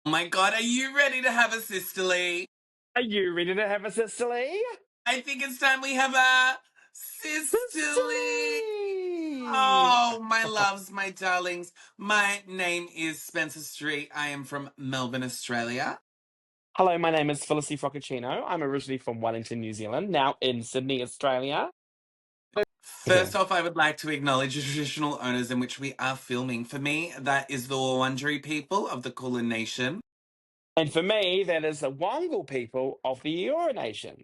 Oh my God, are you ready to have a sisterly? Are you ready to have a sisterly? I think it's time we have a sisterly. Sisterly! Oh, my loves, my darlings. My name is Spencer Street. I am from Melbourne, Australia. Hello, my name is Felicity Frockaccino. I'm originally from Wellington, New Zealand, now in Sydney, Australia. First off, I would like to acknowledge the traditional owners in which we are filming. For me, that is the Wurundjeri people of the Kulin Nation. And for me, that is the Wongal people of the Eora Nation.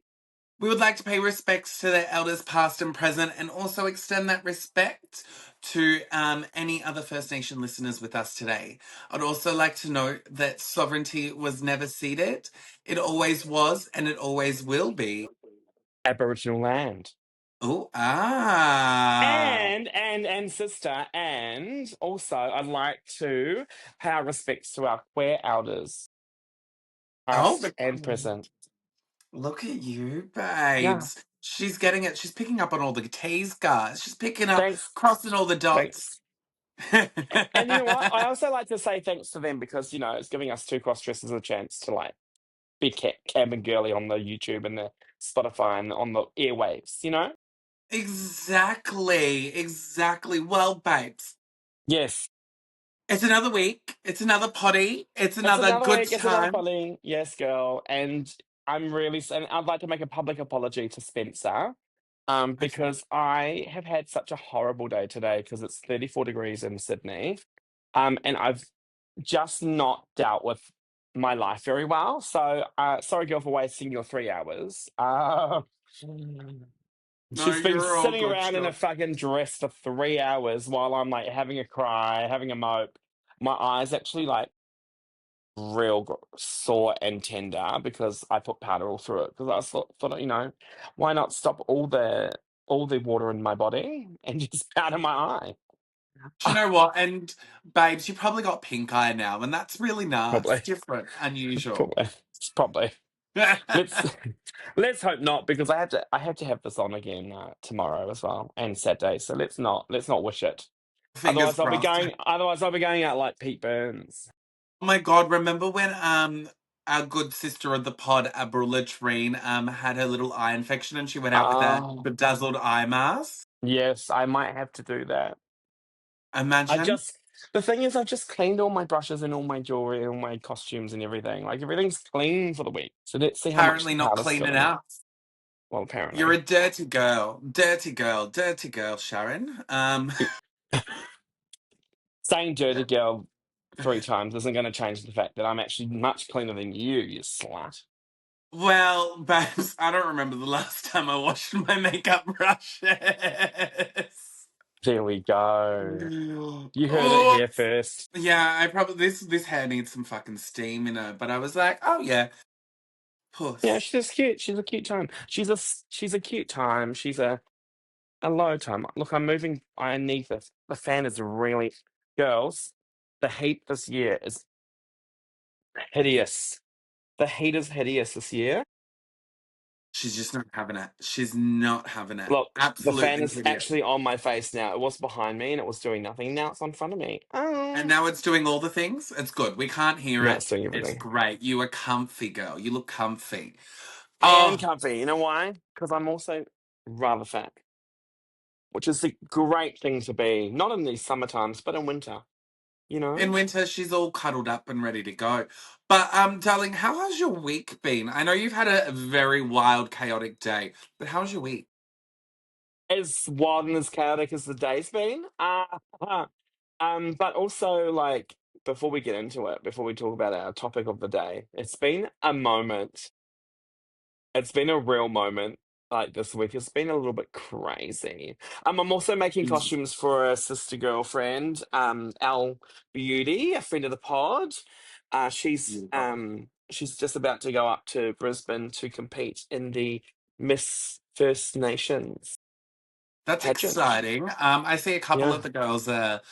We would like to pay respects to their elders past and present and also extend that respect to any other First Nation listeners with us today. I'd also like to note that sovereignty was never ceded. It always was and it always will be. Aboriginal land. Oh, And sister, and also I'd like to pay our respects to our queer elders, Oh, past and present. look at you, Yeah. babes. She's getting it. She's picking up on all the T's, guys. She's picking up, Thanks. crossing all the dots. Thanks. And you know what? I also like to say thanks to them because, it's giving us two cross-dressers a chance to be Cam and girly on the YouTube and the Spotify and on the airwaves. Exactly. Well, babes. Yes. It's another week. It's another potty. It's It's another another good week, it's another time. polling. Yes, girl. And and I'd like to make a public apology to Spencer. Okay. Because I have had such a horrible day today because it's 34 degrees in Sydney. And I've just not dealt with my life very well. So sorry, girl, for wasting your 3 hours. No, She's been you're all sitting good, around in a sure. fucking dress for 3 hours while I'm like having a cry, having a mope. My eyes actually like real sore and tender because I put powder all through it because I thought, why not stop all the water in my body and just powder my eye? Do you know what? And babes, you probably got pink eye now, and that's really nice, Probably, different, unusual. probably. Let's let's hope not because I have to have this on again tomorrow as well and Saturday. So let's not wish it. Fingers crossed. Otherwise I'll be going out like Pete Burns. Oh my God, remember when our good sister of the pod, Abrula Treen, had her little eye infection and she went out with that Oh, bedazzled eye mask? yes, I might have to do that. I Imagine. just the thing is I've just cleaned all my brushes and all my jewelry and all my costumes and everything. Like everything's clean for the week. So let's see how much Apparently the not powder's clean still in it. enough. Well, You're apparently. a dirty girl. Dirty girl, Sharon. Saying dirty girl 3 times isn't going to change the fact that I'm actually much cleaner than you slut. Well, babes, I don't remember the last time I washed my makeup brushes. There we go. You heard it Oh, here first. yeah, I probably this hair needs some fucking steam in it, but I was like, oh yeah, Yeah, puss. she's cute. She's a cute time. She's a cute time. She's a low time. Look, I'm moving. I need this. The fan is really, girls. The heat this year is hideous. The heat is hideous this year. She's just not having it. She's not having it. Look, the fan Absolutely is hideous. actually on my face now. It was behind me and it was doing nothing. Now it's on front of me. And Oh, now it's doing all the things. It's good. We can't hear now it. it's doing It's everything. great. You are comfy, girl. You look comfy. I am Oh, comfy. You know why? Because I'm also rather fat, which is the great thing to be. Not in these summer times, but in winter. You in know. winter, she's all cuddled up and ready to go. But, darling, how has your week been? I know you've had a very wild, chaotic day, but how's your week? As wild and as chaotic as the day's been. But also like before we get into it, before we talk about our topic of the day, it's been a moment. It's been a real moment. Like this week, it's been a little bit crazy. I'm also making costumes for a sister girlfriend, Al Beauty, a friend of the pod. Beautiful. She's just about to go up to Brisbane to compete in the Miss First Nations That's pageant. exciting. I see a couple of Yeah. the girls are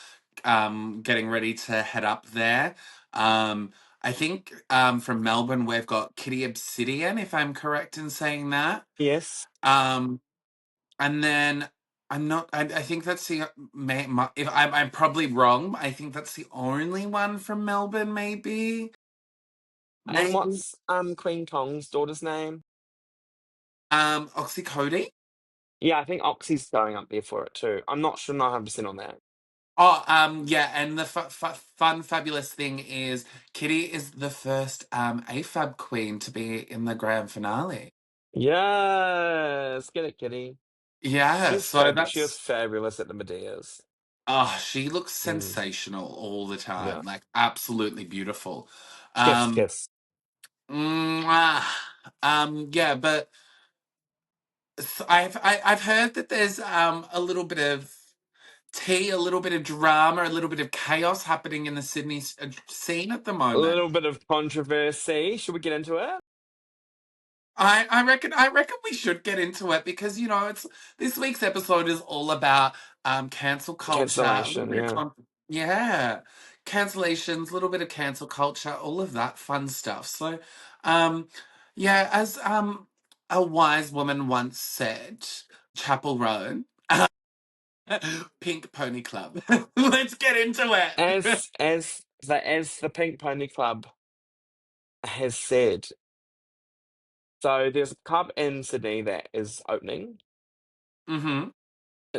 getting ready to head up there. Um, I think from Melbourne we've got Kitty Obsidian, if I'm correct in saying that. Yes. Um, and then I'm not. I think that's the. If I'm probably wrong. I think that's the only one from Melbourne, maybe. And Name what's Queen Kong's daughter's name? Oxycodone. Yeah, I think Oxy's going up there for it too. I'm not sure, not 100% on that. Oh, yeah, and the fun, fabulous thing is Kitty is the first AFAB queen to be in the grand finale. Yes, get it, Kitty. Yeah, so She was that's fabulous at the Medeas. she looks Mm, sensational all the yeah. time, like absolutely beautiful. Kiss, Um, kiss. mwah. Yeah, but I've heard that there's a little bit of tea, a little bit of drama, a little bit of chaos happening in the Sydney scene at the A moment. little bit of controversy. Should we get into it? I reckon we should get into it because it's this week's episode is all about cancel culture, a little Cancellation, bit of yeah. yeah, cancellations, a little bit of cancel culture, all of that fun stuff. So um yeah, as a wise woman once said, Chapel Roan, Pink Pony Club. Let's get into it. As the Pink Pony Club has said, so there's a club in Sydney that is opening, Mm-hmm.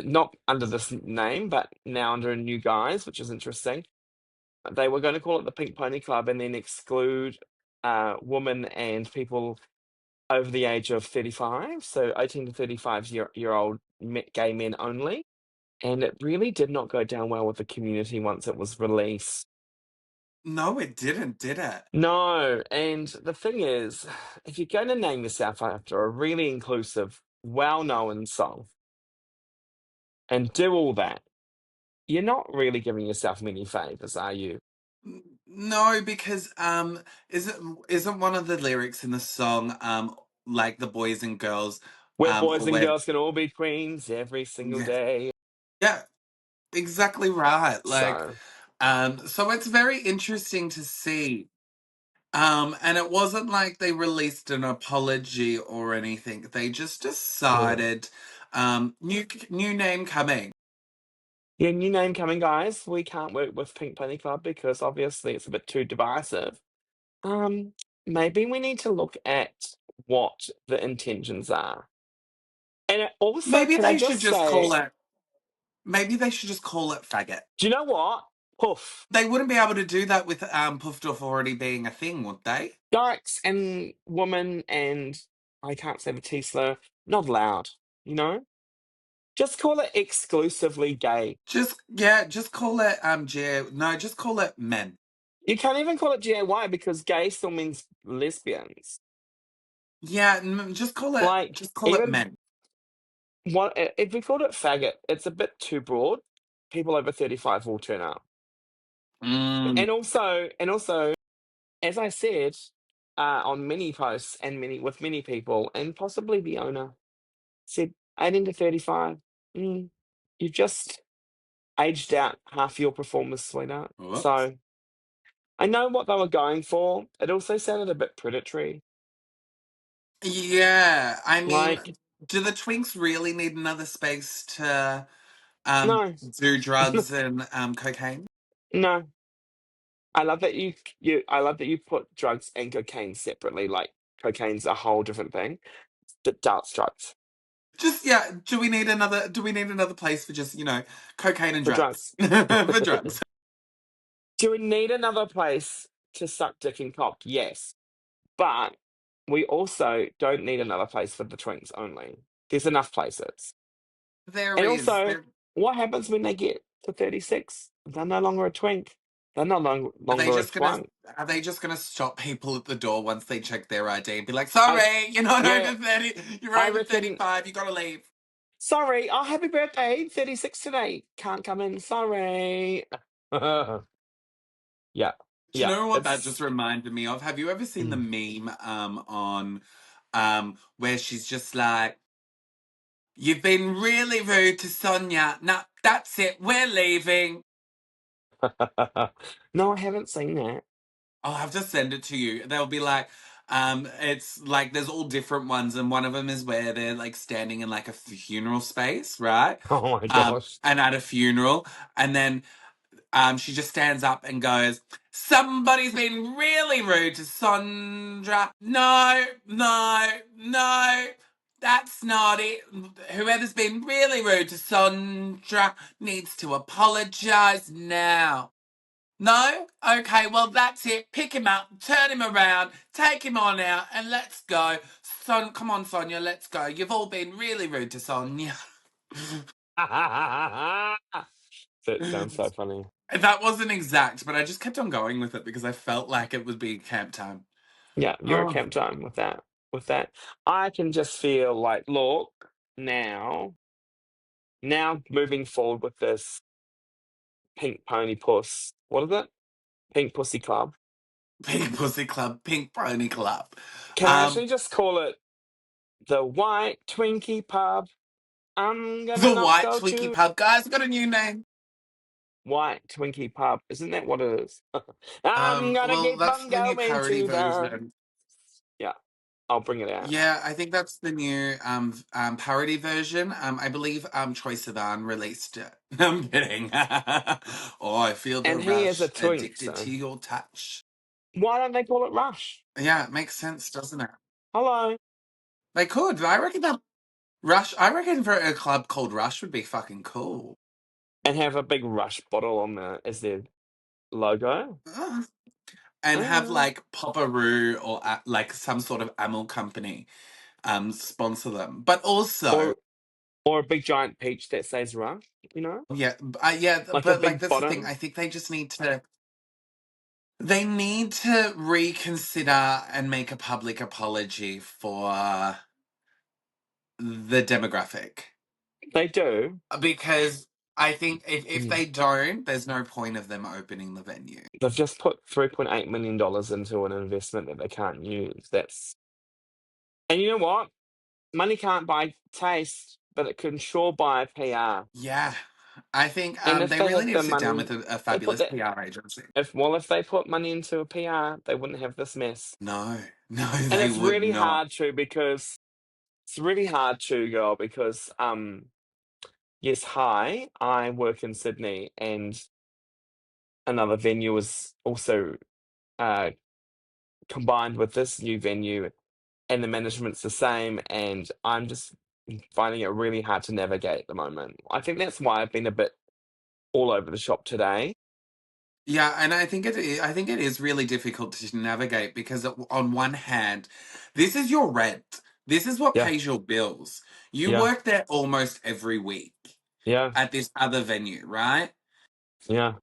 not under this name, but now under a new guise, which is interesting. They were going to call it the Pink Pony Club and then exclude women and people over the age of 35, so 18 to 35 year old gay men only. And it really did not go down well with the community once it was released. No, it didn't, did it? No, and the thing is, if you're going to name yourself after a really inclusive, well-known song and do all that, you're not really giving yourself many favors, are you? No, because isn't one of the lyrics in the song like the boys and girls Where boys or and where girls can all be queens every single yeah, day. yeah, exactly right. Like So, so it's very interesting to see. And it wasn't like they released an apology or anything. They just yeah. decided new name coming. Yeah, new name coming, guys. We can't work with Pink Pony Club because obviously it's a bit too divisive. Um, Maybe we need to look at what the intentions are. And also, Maybe can I they should just just say, call it maybe they should just call it faggot. do you know what? Poof. They wouldn't be able to do that with puffed off already being a thing, would they? Dykes and woman and I can't say the T slur, not allowed, you know? Just call it exclusively gay. Just call it no, just call it men. You can't even call it GAY because gay still means lesbians. Yeah, Like, just call it even men. what if we called it faggot, it's a bit too broad. People over 35 will turn up. Mm. And also, as I said, on many posts and many people, and possibly the owner said 18 to 35. Mm, you've just aged out half your performers, sweetheart. Whoops. So I know what they were going for. It also sounded a bit predatory. Yeah, I mean, Like, do the Twinks really need another space to no, do drugs and cocaine? no. I love that you put drugs and cocaine separately. Like cocaine's a whole different thing. The darts drugs Just yeah, do we need another place for just, cocaine and for drugs? drugs. For drugs. Do we need another place to suck dick and cock? Yes. But we also don't need another place for the twinks only. There's enough places. There And is. also, what happens when they get to 36? They're no longer a twink. They're no Are they longer a just gonna twunk. are they just gonna stop people at the door once they check their ID and be like, I sorry, you're not yeah, over 30, you're I over reckon 35, you gotta leave. sorry, oh happy birthday, 36 today. Can't come in, sorry. Yeah. Do you Yeah. know what that just It's reminded me of? Have you ever seen the mm. meme on where she's just like, you've been really rude to Sonia. Now that's it, we're leaving. No, I haven't seen that. I'll have to send it to you. They'll be like, it's like there's all different ones, and one of them is where they're like standing in like a funeral space, right? Oh my gosh. And at a funeral, and then she just stands up and goes, Somebody's been really rude to Sondra. No, no, no. That's not it. Whoever's been really rude to Sondra needs to apologise now. No? Okay, well, that's it. Pick him up, turn him around, take him on out, and let's go. Come on, Sonia, let's go. You've all been really rude to Sonia. That sounds so funny. That wasn't exact, but I just kept on going with it because I felt like it would be camp time. Yeah, you're a Oh, camp time with that. With that, I can just feel like, look, now, now moving forward with this Pink Pony Puss. What is it? Pink Pussy Club. Pink Pussy Club, Pink Pony Club. Can I actually just call it the White Twinkie Pub? I'm gonna The not White go Twinkie to Pub, guys, got a new name. White Twinkie Pub. Isn't that what it is? I'm gonna Well, keep that's on the new going parody to the. version. Yeah, I'll bring it out. Yeah, I think that's the new parody version. I believe Troye Sivan released it. I'm kidding. Oh, I feel the And he is a rush, twink, addicted so to your touch. why don't they call it Rush? Yeah, it makes sense, doesn't it? Hello. They could. I reckon that Rush. I reckon for a club called Rush would be fucking cool. And have a big Rush bottle on the as their logo. Ugh. And have Uh, like Popperoo or like some sort of amyl company sponsor them. But also, or or a big giant peach that says Rush, you know? yeah, yeah, Like a but like big that's the thing. bottom. I think they just need to. They need to reconsider and make a public apology for the demographic. They do. Because I think if Mm. they don't, there's no point of them opening the venue. They've just put $3.8 million into an investment that they can't use. That's and you know what? Money can't buy taste, but it can sure buy PR. Yeah. I think And if they they really had need to the sit down money, with a they put fabulous that. PR agency. If they put money into a PR, they wouldn't have this mess. No, no, And they would not. it's really hard to, girl, because yes, hi, I work in Sydney, and another venue is also uh combined with this new venue, and the management's the same, and I'm just finding it really hard to navigate at the moment. I think that's why I've been a bit all over the shop today. Yeah, and I think it is really difficult to navigate because on one hand, this is your rent. This is what Yeah, pays your bills. You yeah, work there almost every week yeah, at this other venue, right? yeah,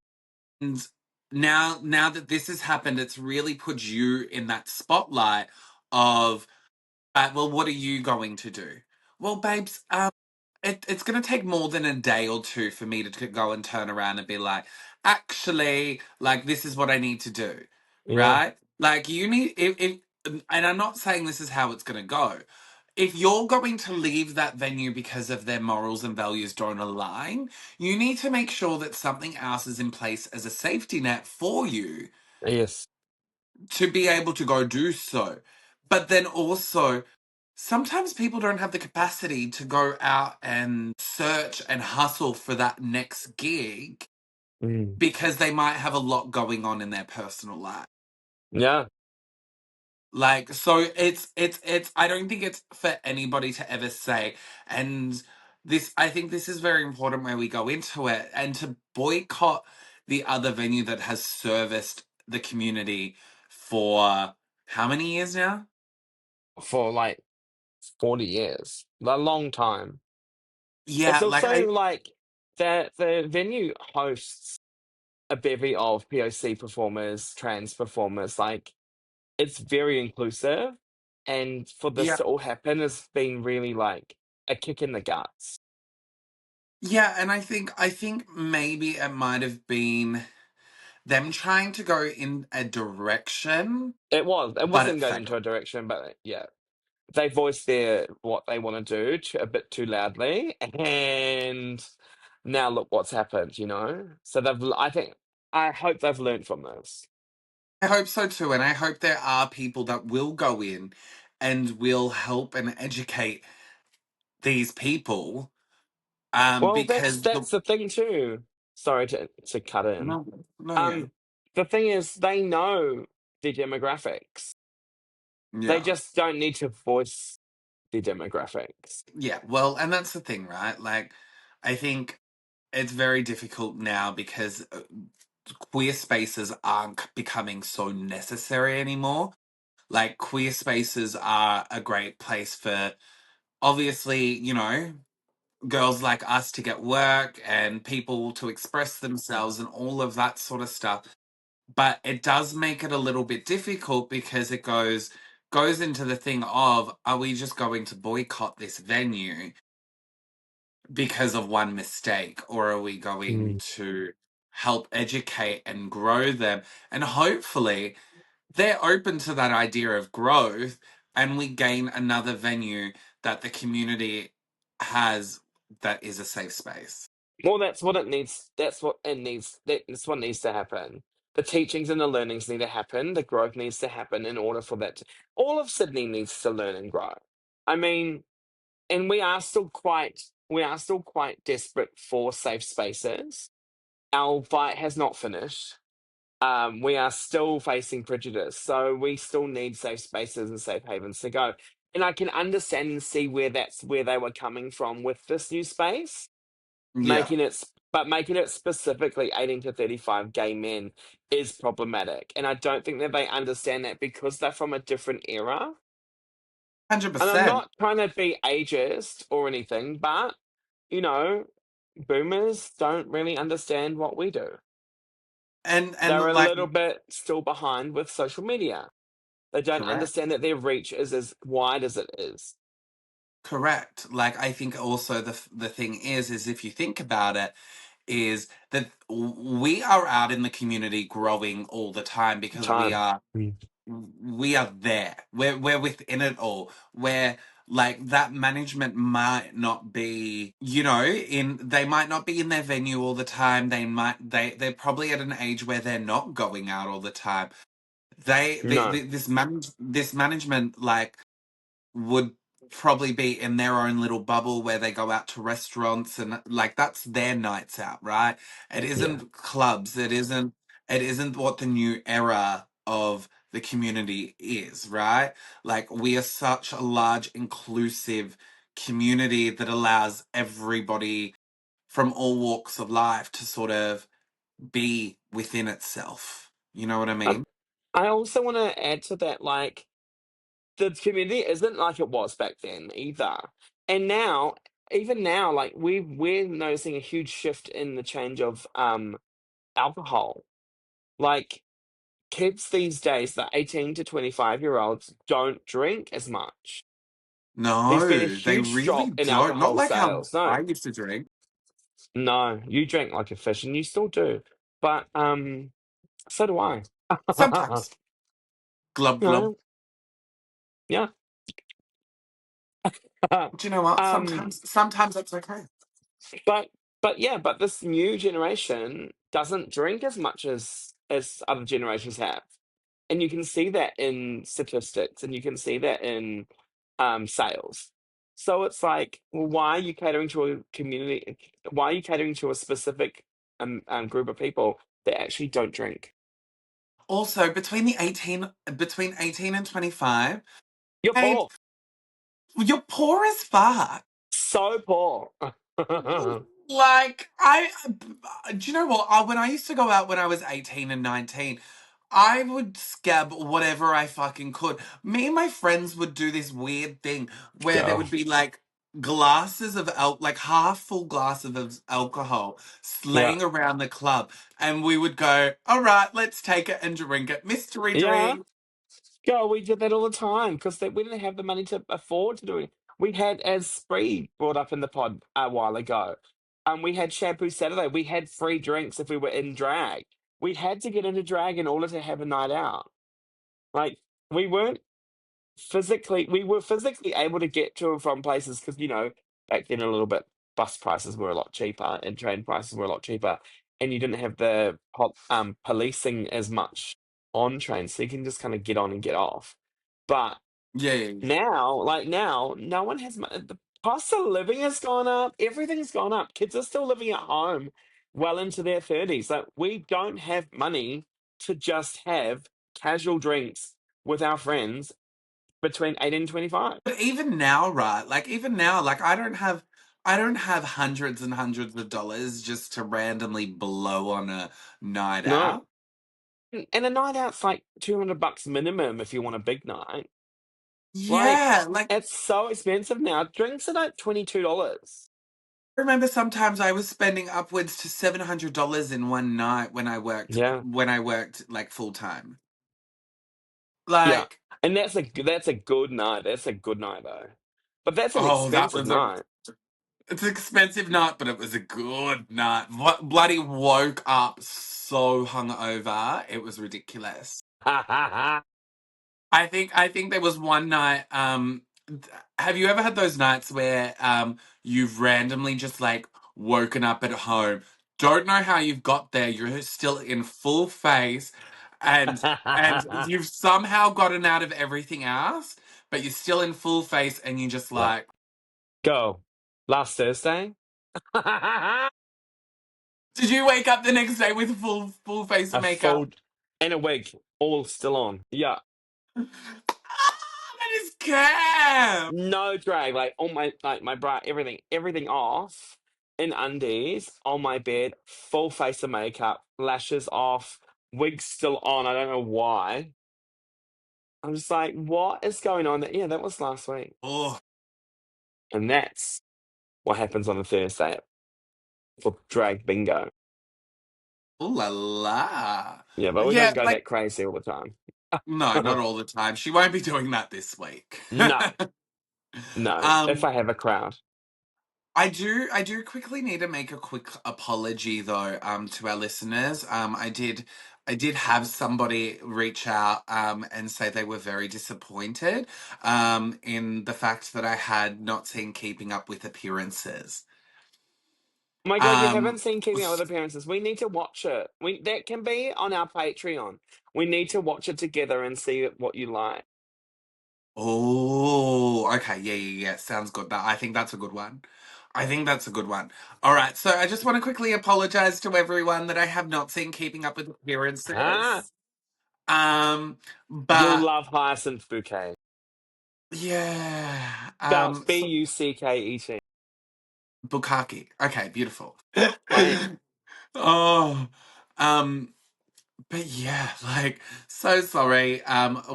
And now that this has happened, it's really put you in that spotlight of, well, what are you going to do? Well, babes, it's going to take more than a day or two for me to go and turn around and be like, actually, like, this is what I need to do, yeah, right? Like, you need, and I'm not saying this is how it's going to go. If you're going to leave that venue because of their morals and values don't align, you need to make sure that something else is in place as a safety net for you yes, to be able to go do so. But then also, sometimes people don't have the capacity to go out and search and hustle for that next gig mm, because they might have a lot going on in their personal life. yeah. Like, so it's I don't think it's for anybody to ever say. And I think this is very important where we go into it and to boycott the other venue that has serviced the community for how many years now? For like 40 years, a long time. It's Yeah, like also like the venue hosts a bevy of POC performers, trans performers. Like it's very inclusive, and for this yeah, to all happen has been really like a kick in the guts. yeah, and I think maybe it might have been them trying to go in a direction, It but it wasn't going into failed. a direction, but yeah, they voiced their what they want to do a bit too loudly, and now look what's happened. You know, so I hope they've learned from this. I hope so too, and I hope there are people that will go in and will help and educate these people. Well, Because that's the thing too. Sorry to cut in. no, no, Um, yeah. the thing is, they know their demographics. They Yeah. just don't need to voice their demographics. Yeah. Well, and that's the thing, right? Like, I think it's very difficult now because queer spaces aren't becoming so necessary anymore. Like, queer spaces are a great place for, obviously, girls like us to get work and people to express themselves and all of that sort of stuff. But it does make it a little bit difficult because it goes into the thing of, are we just going to boycott this venue because of one mistake, or are we going Mm. to help educate and grow them? And hopefully they're open to that idea of growth, and we gain another venue that the community has that is a safe space. Well, that's what it needs. That's what needs to happen. The teachings and the learnings need to happen. The growth needs to happen in order for that. All of Sydney needs to learn and grow. I mean, and we are still quite desperate for safe spaces. Our fight has not finished. We are still facing prejudice, so we still need safe spaces and safe havens to go. And I can understand and see where they were coming from with this new space, Yeah, making it specifically 18 to 35 gay men is problematic. And I don't think that they understand that because they're from a different era. And I'm 100%. not trying to be ageist or anything, but you know, boomers don't really understand what we do. And They're a like, little bit still behind with social media. They don't correct. understand that their reach is as wide as it is. Correct. Like, I think also the thing is if you think about it, is that we are out in the community growing all the time because we Time. are Mm. we are there. We're within it all. Where like that management might not be, they might not be in their venue all the time. They're probably at an age where they're not going out all the time. No. This management like would probably be in their own little bubble where they go out to restaurants and like that's their nights out, right? It Yeah. isn't clubs. It isn't what the new era of the community is, right? Like we are such a large inclusive community that allows everybody from all walks of life to sort of be within itself. You know what I Um, mean? I also want to add to that, like, the community isn't like it was back then either. And now, even now, like we're noticing a huge shift in the change of alcohol. Like kids these days, the 18 to 25-year-olds don't drink as much. There's been a No, they huge really drop in don't. Not alcohol like how sales. No, I used to drink. no, you drink like a fish and you still do. But so do I. Sometimes. Glub You glub. know, yeah. Do you know what? um Sometimes that's okay. but but this new generation doesn't drink as much as other generations have. And you can see that in statistics and you can see that in sales. So it's like, well, why are you catering to a community? Why are you catering to a specific group of people that actually don't drink? Also, between 18 and 25, You're babe, poor. you're poor as fuck. So poor. Like, do you know what? When I used to go out when I was 18 and 19, I would scab whatever I fucking could. Me and my friends would do this weird thing where there Go. would be like glasses of like half full glasses of alcohol Yeah. laying around the club, and we would go, all right, let's take it and drink it. Mystery Yeah. drink. Go. We did that all the time because we didn't have the money to afford to do it. We had, as Spree brought up in the pod a while ago, we had Shampoo Saturday. We had free drinks if we were in drag. We had to get into drag in order to have a night out. Like, we weren't we were physically able to get to and from places because, back then a little bit, bus prices were a lot cheaper and train prices were a lot cheaper. And you didn't have the policing as much on trains, so you can just kind of get on and get off. But Yeah, yeah, yeah. now, no one has the cost of living has gone up. Everything's gone up. Kids are still living at home well into their 30s. Like, we don't have money to just have casual drinks with our friends between 18 and 25. But even now, right? Like even now, like I don't have hundreds and hundreds of dollars just to randomly blow on a night No. out. And a night out's like $200 minimum if you want a big night. Like, Yeah, like it's so expensive now. Drinks are like $22. I remember sometimes I was spending upwards to $700 in one night when Yeah. I worked like full time. Yeah. Like, And that's a good night. That's a good night though. But that's an oh, that expensive was a night. it's an expensive night, but it was a good night. What bloody woke up so hungover, it was ridiculous. Ha ha ha. I think there was one night. Have you ever had those nights where you've randomly just like woken up at home, don't know how you've got there, you're still in full face, and you've somehow gotten out of everything else, but you're still in full face, and you just Yeah. like, Go. Last Thursday? did you wake up the next day with full face A makeup? full and a wig, all still on. Yeah. That is camp. No drag, like all my bra, everything off, in undies, on my bed, full face of makeup, lashes off, wig still on. I don't know why. I'm just like, what is going on? Yeah, that was last week. Oh, And that's what happens on a Thursday for drag bingo. ooh la la. Yeah, but we don't Yeah, go like that crazy all the time. no, not all the time. She won't be doing that this week. No, no. If um, I have a crowd. I do quickly need to make a quick apology though, to our listeners. I did have somebody reach out, and say they were very disappointed, in the fact that I had not seen Keeping Up with Appearances. Oh my God, you haven't Um, seen Keeping Up with Appearances. We need to watch it. That can be on our Patreon. We need to watch it together and see what you like. Oh, okay. Yeah, yeah, yeah. Sounds good. I think that's a good one. I think that's a good one. All right. So I just want to quickly apologize to everyone that I have not seen Keeping Up with Ah, Appearances. Um, you'll but love Hyacinth Bouquet. yeah. Spelled So Bucket. Bukaki. Okay, beautiful. Right? Oh, um, but yeah, like, so sorry.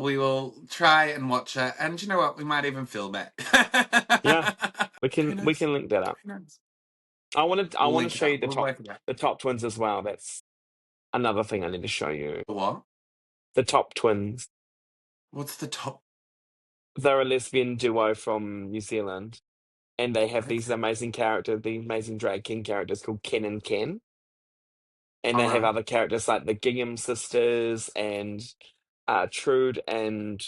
We will try and watch it, and you know what? We might even film it. Yeah. We Who can we knows? can link that up. Who knows? I We'll want to link it show you up. We'll work it out. the top twins as well. That's another thing I need to show you. What? The top twins. What's the top? They're a lesbian duo from New Zealand, and they have these Okay. amazing characters, the amazing drag king characters called Ken and Ken. And All they have right. other characters like the Gingham sisters and Trude and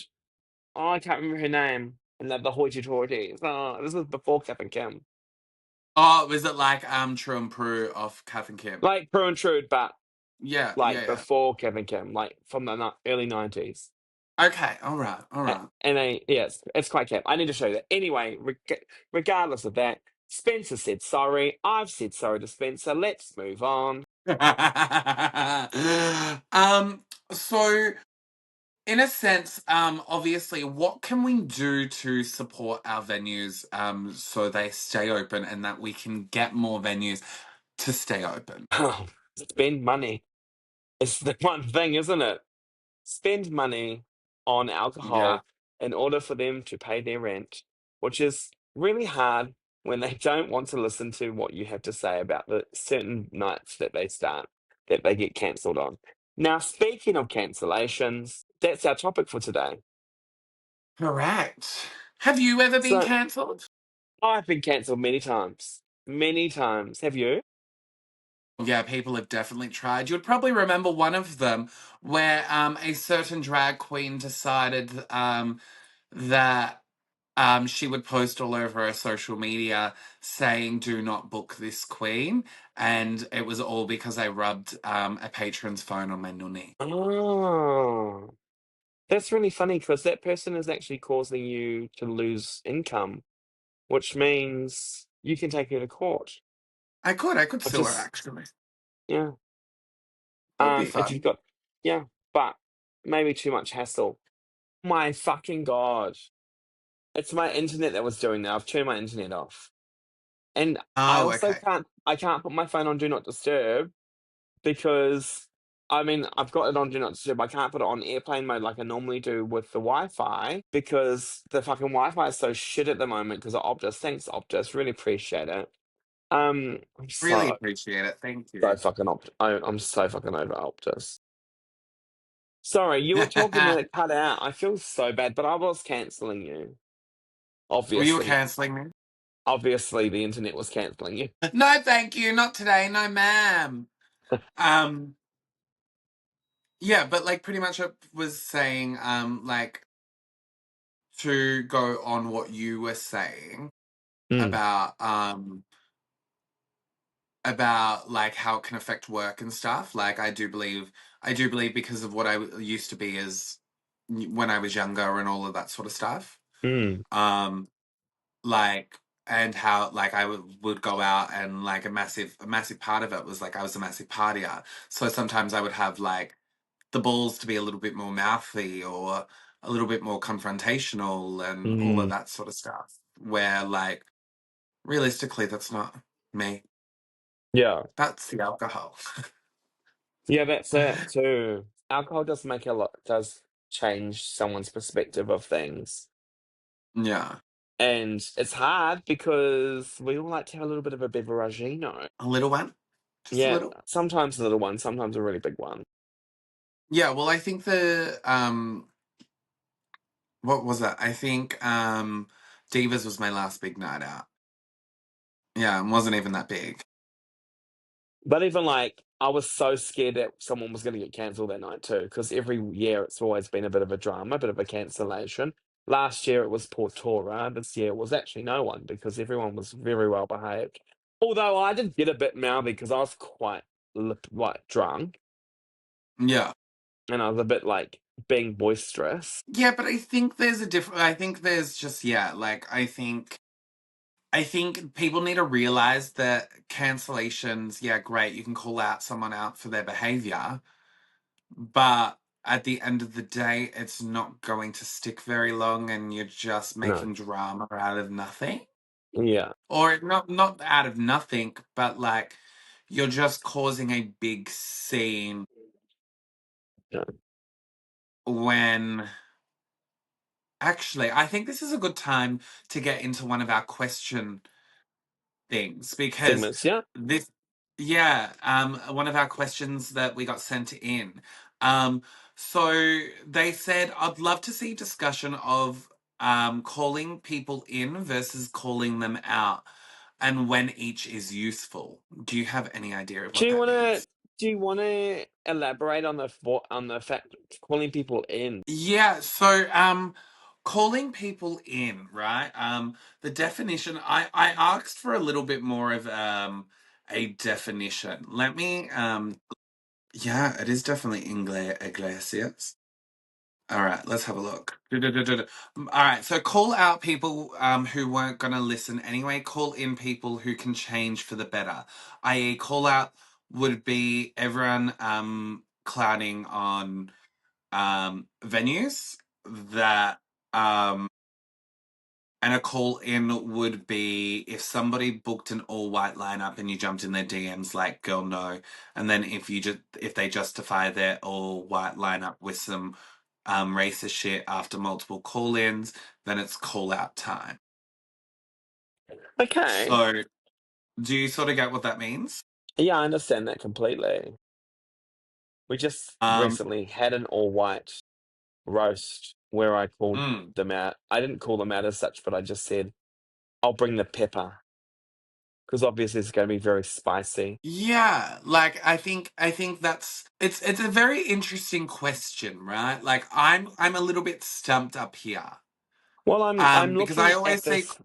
oh, I can't remember her name. And the hoity toity. Oh, this was before Kath and Kim. Oh, was it like True and Prue of Kath and Kim? Like Prue and Trude, but Yeah, yeah, like yeah. before Kath and Kim, like from the early 90s. Okay, all right, all right. And yeah, it's quite cap. I need to show you that. Anyway, regardless of that, Spencer said sorry. I've said sorry to Spencer. Let's move on. So in a sense, obviously, what can we do to support our venues, so they stay open and that we can get more venues to stay open? Spend money. It's the one thing, isn't it? Spend money on Yeah. alcohol in order for them to pay their rent, which is really hard when they don't want to listen to what you have to say about the certain nights that that they get cancelled on. Now, speaking of cancellations, that's our topic for today. Correct. Have you ever been So, cancelled? I've been cancelled many times. Many times. Have you? Yeah, people have definitely tried. You'd probably remember one of them where a certain drag queen decided that she would post all over her social media saying, "Do not book this queen," and it was all because I rubbed a patron's phone on my nunny. Oh, that's really funny because that person is actually causing you to lose income, which means you can take her to court. I could Which sue her is, actually. yeah. That would be If you've fun. got, Yeah, but maybe too much hassle. My fucking God. It's my internet that was doing that. I've turned my internet off. And I Oh, also okay. can't put my phone on Do Not Disturb because I mean I've got it on Do Not Disturb. I can't put it on airplane mode like I normally do with the Wi-Fi because the fucking Wi-Fi is so shit at the moment because of Optus. Thanks, Optus. Really appreciate it. I'm Really so appreciate it. Thank so you. fucking I'm so fucking over Optus. Sorry, you were talking and it cut out. I feel so bad, but I was cancelling you. Were you Obviously. cancelling me? Obviously the internet was cancelling you. No, thank you. Not today. No, ma'am. Um, yeah, but like pretty much I was saying, like to go on what you were saying Mm, about about like how it can affect work and stuff. Like I do believe because of what used to be as when I was younger and all of that sort of stuff. mm, Um, like and how like would go out and like a massive part of it was like I was a massive partier. So sometimes I would have like the balls to be a little bit more mouthy or a little bit more confrontational and all of mm. that sort of stuff. Where like realistically that's not me. Yeah. That's the alcohol. Yeah, that's it too. Alcohol does make a lot, does change someone's perspective of things. Yeah. And it's hard because we all like to have a little bit of a beveragino. A little one? Just a Yeah, little? sometimes a little one, sometimes a really big one. Yeah, well I think the what was that? I think Divas was my last big night out. Yeah, it wasn't even that big. But even like, I was so scared that someone was going to get cancelled that night too, because every year it's always been a bit of a drama, a bit of a cancellation. Last year it was Portora. This year it was actually no one because everyone was very well behaved. Although I did get a bit mouthy because I was quite like drunk Yeah. and I was a bit like being boisterous. Yeah, but I think there's a different I think there's just yeah, like I think people need to realize that cancellations, yeah, great, you can call out someone out for their behavior, but at the end of the day, it's not going to stick very long and you're just No, making drama out of nothing. yeah, Or not out of nothing, but like you're just causing a big scene yeah. when actually I think this is a good time to get into one of our question things because Segments, yeah. this yeah one of our questions that we got sent in um so they said I'd love to see discussion of calling people in versus calling them out and when each is useful. Do you have any idea of Do what you that want to? means? Do you want to elaborate on on the fact calling people in? Yeah, so calling people in, right? The definition I asked for a little bit more of a definition. Let me yeah, it is definitely Iglesias. All right, let's have a look. All right, so call out people who weren't going to listen anyway. Call in people who can change for the better. I.e., call out would be everyone clouding on venues that and a call in would be if somebody booked an all white lineup and you jumped in their DMs like girl no, and then if they justify their all white lineup with some racist shit after multiple call ins, then it's call out time. Okay. So do you sort of get what that means? Yeah, I understand that completely. We just Um, recently had an all white roast where I called mm, them out. I didn't call them out as such, but I just said, I'll bring the pepper because obviously it's going to be very spicy. yeah, like I think that's it's a very interesting question, right? Like I'm a little bit stumped up here. Well, I'm Because I looking always at say, this.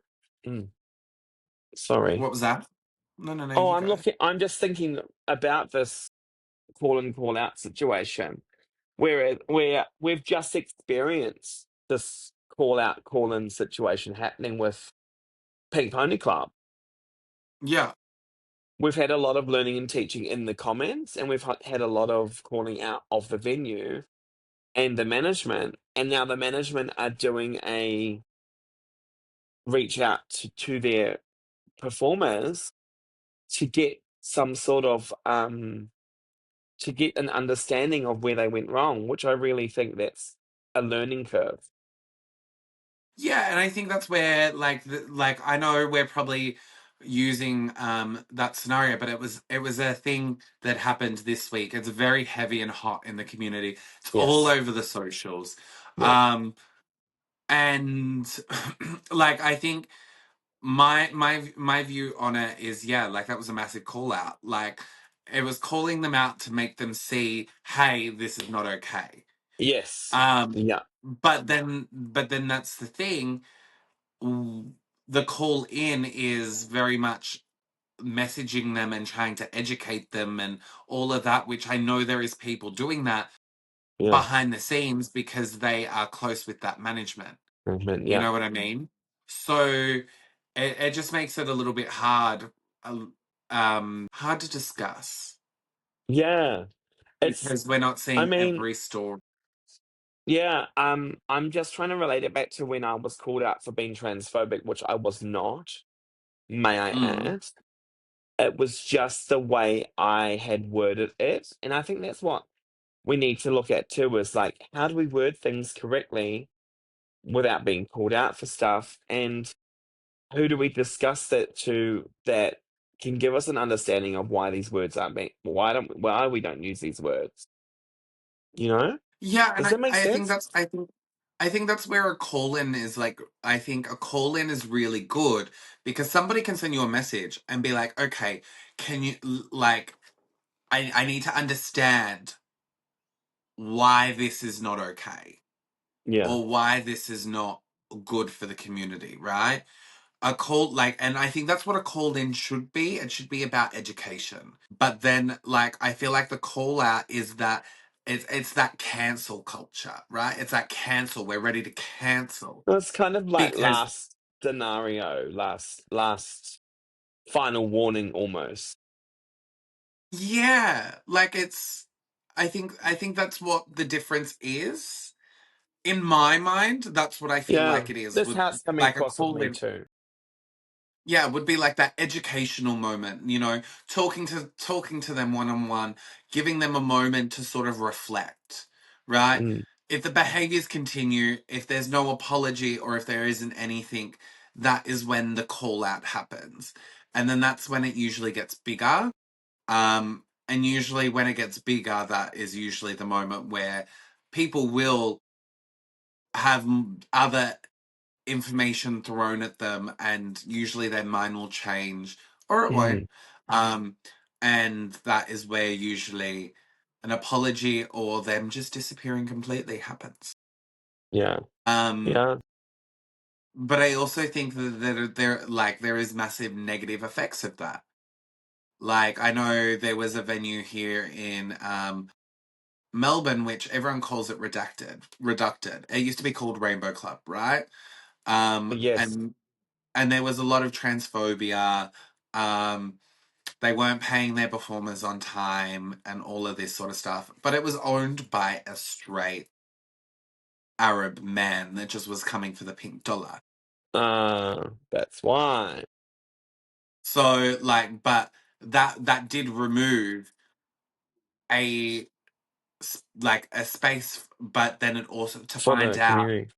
Mm, sorry. what was that? No, no, no, Oh, you go. I'm just thinking about this call in, call out situation where we've just experienced this call out, call in situation happening with Pink Pony Club. Yeah. we've had a lot of learning and teaching in the comments, and we've had a lot of calling out of the venue and the management, and now the management are doing a reach out to their performers to get some sort of to get an understanding of where they went wrong, which I really think that's a learning curve. Yeah, and I think that's where like I know we're probably using that scenario, but it was a thing that happened this week. It's very heavy and hot in the community. It's all Yes. over the socials. Yeah. Um and like I think my view on it is, yeah, like that was a massive call out. Like it was calling them out to make them see, hey, this is not okay. Yes. Um Yeah. but then that's the thing. The call in is very much messaging them and trying to educate them and all of that, which I know there is people doing that Yeah. behind the scenes because they are close with that management. Movement. You Yeah. know what I mean? So it just makes it a little bit uh, hard to discuss Yeah. It's, because we're not I seeing mean, every story. yeah, I'm just trying to relate it back to when I was called out for being transphobic, which I was not, may I Mm. add. It was just the way I had worded it. And I think that's what we need to look at too, is like, how do we word things correctly without being called out for stuff? And who do we discuss that to that can give us an understanding of why these words aren't being, why we don't use these words? You know? Yeah, and Does I, that make I think sense? that's I think that's where a call in is like I think a call in is really good because somebody can send you a message and be like, okay, can you like I need to understand why this is not okay Yeah. or why this is not good for the community, right? A call like and I think that's what a call in should be. It should be about education. But then like I feel like the call out is that it's that cancel culture, right? It's that cancel. We're ready to cancel Well, it's kind of like because last scenario, last final warning almost. yeah, like it's I think that's what the difference is. In my mind, that's what I feel Yeah, like it is. that's With how it's coming like a across with call me in. too. Yeah, it would be like that educational moment, talking to them one on one, giving them a moment to sort of reflect, right? Mm, If the behaviors continue, if there's no apology or if there isn't anything, that is when the call out happens. And then that's when it usually gets bigger. And usually when it gets bigger, that is usually the moment where people will have other information thrown at them and usually their mind will change or it won't mhm, um and that is where usually an apology or them just disappearing completely happens. yeah, um yeah, but I also think that there is massive negative effects of that. Like I know there was a venue here in Melbourne which everyone calls it reducted. It used to be called Rainbow Club, right? yes. And there was a lot of transphobia. Um, they weren't paying their performers on time and all of this sort of stuff. But it was owned by a straight Arab man that just was coming for the pink dollar. That's why. So like, but that did remove a like a space, but then it also For the community.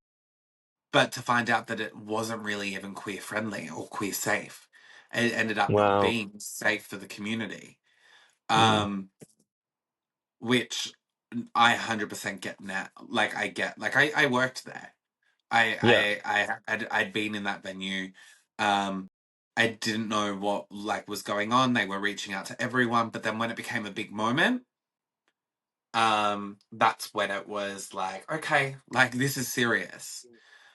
to find out that it wasn't really even queer friendly or queer safe. It ended up not Wow. being safe for the community. Mm, Um, which I 100% get now. Like I get, like I worked there. yeah. I'd been in that venue. Um, I didn't know what like was going on. They were reaching out to everyone, but then when it became a big moment, that's when it was like, okay, like this is serious.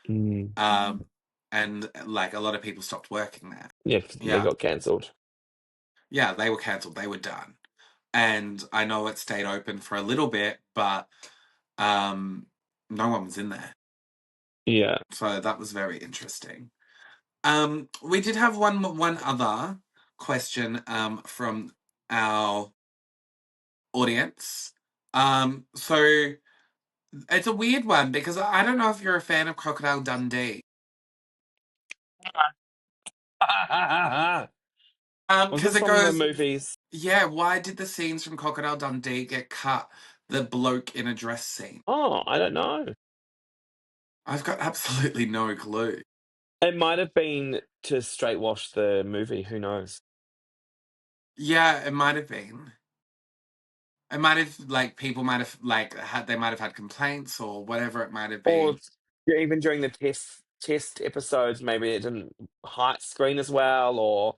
Mm, Um, and like a lot of people stopped working there. yeah, they Yeah, got cancelled. yeah, they were cancelled. They were done. And I know it stayed open for a little bit, but um, no one was in there. Yeah. So that was very interesting. We did have one other. question from our audience. So it's a weird one because I don't know if you're a fan of Crocodile Dundee. Was Because this it from the goes, movies? yeah, why did the scenes from Crocodile Dundee get cut? The bloke in a dress scene. Oh, I don't know. I've got absolutely no clue. It might have been to straight wash the movie. Who knows? Yeah, it might have been. It might have like people might have like had they might have had complaints or whatever it might have Or been. even during the test episodes, maybe it didn't height screen as well, or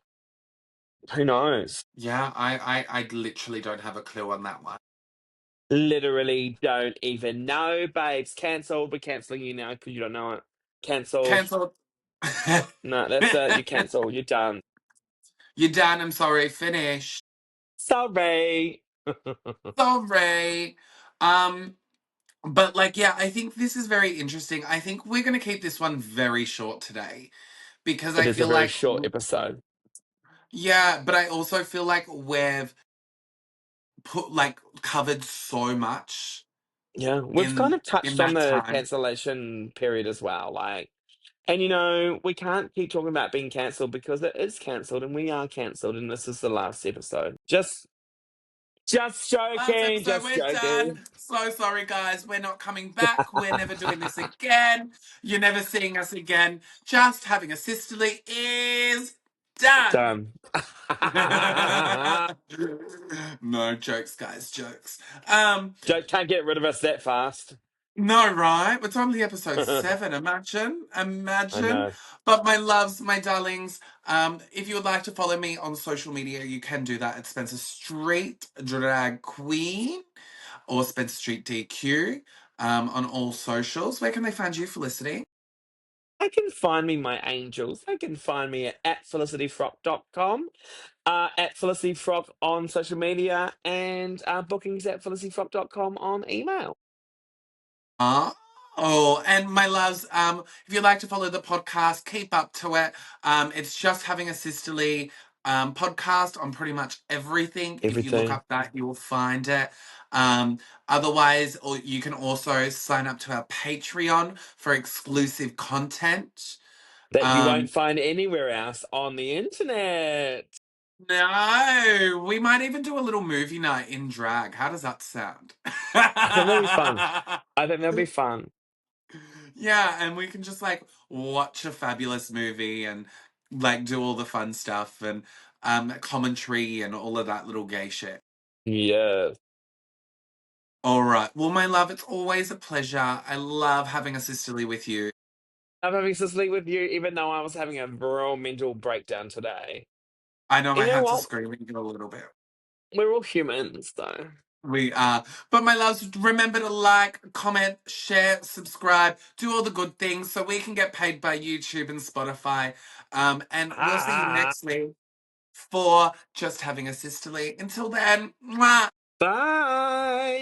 who knows? Yeah, I literally don't have a clue on that one. Literally don't even know, babes. Cancelled. We're cancelling you now because you don't know it. Cancelled. Cancelled. No, that's it. You're cancelled. You're done. You're done. I'm sorry. Finish. Sorry. Sorry. Um, but like, yeah, I think this is very interesting. I think we're gonna keep this one very short today because It I is a feel very like, short episode. yeah, but I also feel like we've covered so much Yeah, we've kind of in touched on that the time. cancellation period as well. Like, and we can't keep talking about being cancelled because it is cancelled and we are cancelled, and this is the last episode. Just Last joking, episode, just we're joking. done. So sorry, guys. We're not coming back. We're never doing this again. You're never seeing us again. Just having a sisterly is done. Done. No jokes, guys. Jokes. Um, Can't get rid of us that fast. no, right? It's only episode I 7. Imagine, imagine. know. But my loves, my darlings, if you would like to follow me on social media, you can do that at Spencer Street Drag Queen or Spencer Street DQ on all socials. Where can they find you, Felicity? I can find me, my angels. They can find me at felicityfrock.com, at felicityfrock on social media, and bookings at felicityfrock.com on email. Oh, and my loves, if you'd like to follow the podcast, keep up to it. It's just having a sisterly podcast on pretty much everything. If you look Everything up that, you will find it. Otherwise, or you can also sign up to our Patreon for exclusive content. that you won't Um, find anywhere else on the internet. no, we might even do a little movie night in drag. How does that sound? I think that'll be fun. I think that'll be fun. Yeah, and we can just like watch a fabulous movie and like do all the fun stuff and commentary and all of that little gay shit. Yes. All right. Well, my love, it's always a pleasure. I love having a sisterly with you. I'm having to sleep with you, even though I was having a real mental breakdown today. I know You I know had to what? scream at you a little bit. We're all humans, though. We are. But my loves, remember to like, comment, share, subscribe, do all the good things so we can get paid by YouTube and Spotify. And we'll see you Ah, next week for just having a sisterly. Until then, mwah. bye.